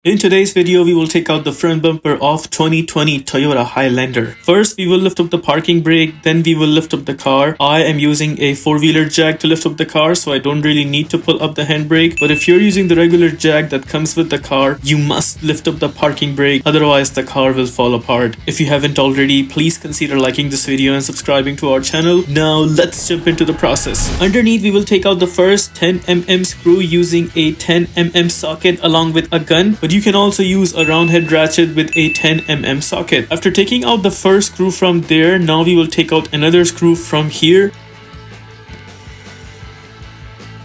In today's video, we will take out the front bumper of 2020 Toyota Highlander. First, we will lift up the parking brake, then we will lift up the car. I am using a four-wheeler jack to lift up the car, so I don't really need to pull up the handbrake. But if you're using the regular jack that comes with the car, you must lift up the parking brake, otherwise the car will fall apart. If you haven't already, please consider liking this video and subscribing to our channel. Now, let's jump into the process. Underneath, we will take out the first 10mm screw using a 10mm socket along with a gun. But you can also use a round head ratchet with a 10mm socket. After taking out the first screw from there, now we will take out another screw from here.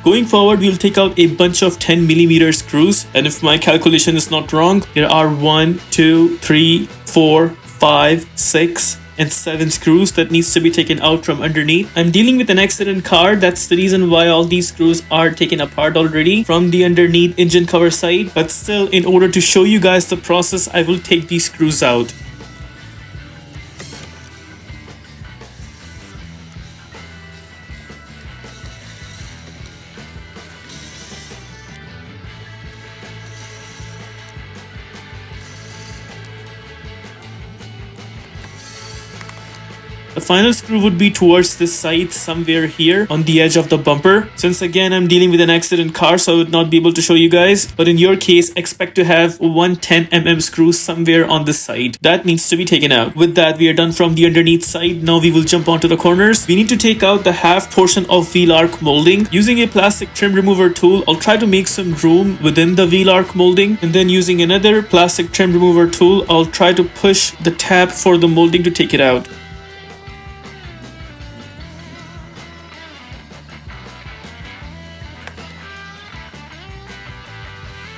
Going forward, we'll take out a bunch of 10mm screws, and if my calculation is not wrong, there are 1, 2, 3, 4, 5, 6 and 7 screws that needs to be taken out from underneath. I'm dealing with an accident car, that's the reason why all these screws are taken apart already from the underneath engine cover side, but still, in order to show you guys the process, I will take these screws out. The final screw would be towards this side, somewhere here on the edge of the bumper. Since again I'm dealing with an accident car, so I would not be able to show you guys, but in your case expect to have one 10mm screw somewhere on this side that needs to be taken out. With that, we are done from the underneath side. Now we will jump onto the corners. We need to take out the half portion of wheel arc molding. Using a plastic trim remover tool, I'll try to make some room within the wheel arc molding, and then using another plastic trim remover tool, I'll try to push the tab for the molding to take it out.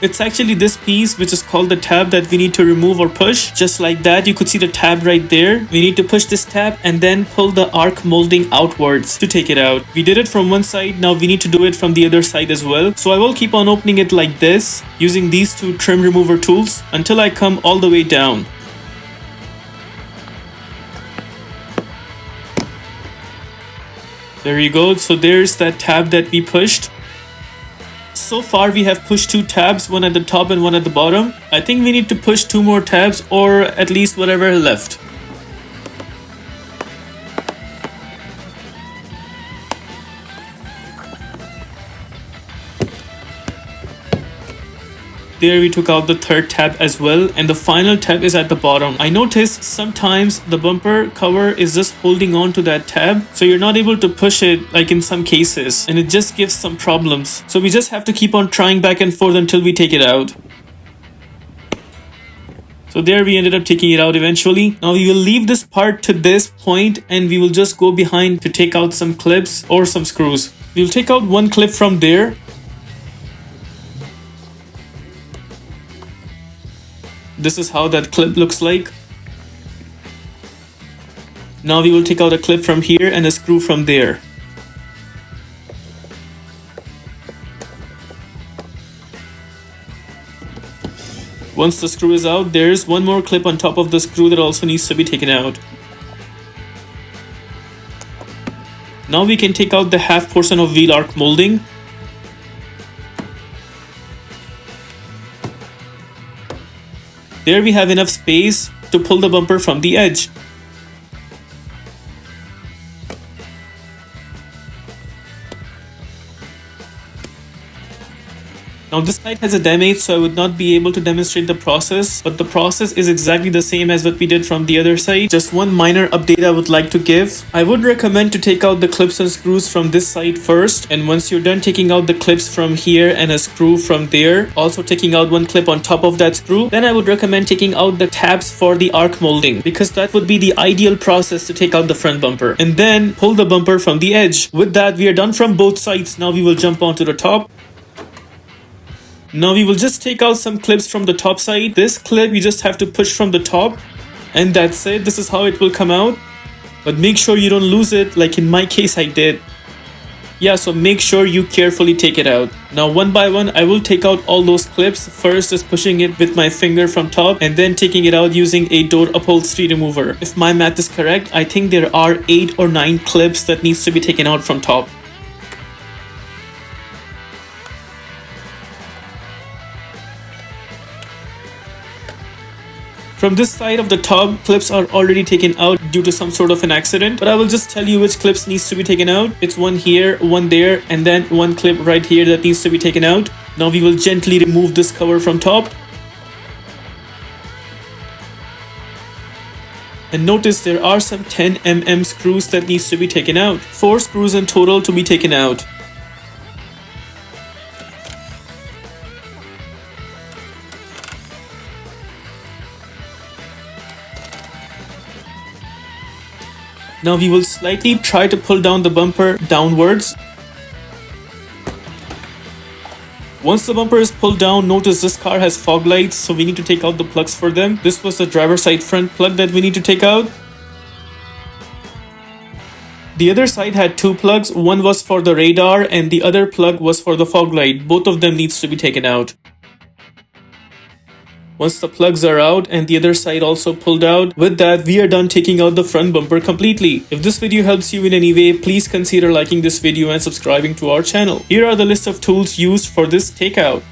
It's actually this piece which is called the tab that we need to remove or push. Just like that, you could see the tab right there. We need to push this tab and then pull the arc molding outwards to take it out. We did it from one side, now we need to do it from the other side as well. So I will keep on opening it like this using these two trim remover tools until I come all the way down. There you go. So there's that tab that we pushed. So far we have pushed 2 tabs, one at the top and one at the bottom. I think we need to push 2 more tabs, or at least whatever left. There we took out the third tab as well, and the final tab is at the bottom. I noticed sometimes the bumper cover is just holding on to that tab, so you're not able to push it like in some cases, and it just gives some problems. So we just have to keep on trying back and forth until we take it out. So there we ended up taking it out eventually. Now we will leave this part to this point and we will just go behind to take out some clips or some screws. We'll take out one clip from there. This is how that clip looks like. Now we will take out a clip from here and a screw from there. Once the screw is out, there's one more clip on top of the screw that also needs to be taken out. Now we can take out the half portion of wheel arc molding. There we have enough space to pull the bumper from the edge. Now this side has a damage, so I would not be able to demonstrate the process, but the process is exactly the same as what we did from the other side. Just one minor update I would like to give. I would recommend to take out the clips and screws from this side first, and once you're done taking out the clips from here and a screw from there, also taking out one clip on top of that screw, then I would recommend taking out the tabs for the arc molding, because that would be the ideal process to take out the front bumper, and then pull the bumper from the edge. With that, we are done from both sides. Now we will jump onto the top. Now we will just take out some clips from the top side. This clip you just have to push from the top, and that's it. This is how it will come out, but make sure you don't lose it like in my case I did. Yeah, so make sure you carefully take it out. Now one by one I will take out all those clips. First is pushing it with my finger from top and then taking it out using a door upholstery remover. If my math is correct, I think there are 8 or 9 clips that needs to be taken out from top. From this side of the tub, clips are already taken out due to some sort of an accident, but I will just tell you which clips needs to be taken out. It's one here, one there, and then one clip right here that needs to be taken out. Now we will gently remove this cover from top. And notice there are some 10mm screws that needs to be taken out. 4 screws in total to be taken out. Now we will slightly try to pull down the bumper downwards. Once the bumper is pulled down, notice this car has fog lights, so we need to take out the plugs for them. This was the driver's side front plug that we need to take out. The other side had 2 plugs, one was for the radar and the other plug was for the fog light. Both of them needs to be taken out. Once the plugs are out and the other side also pulled out, with that we are done taking out the front bumper completely. If this video helps you in any way, please consider liking this video and subscribing to our channel. Here are the list of tools used for this takeout.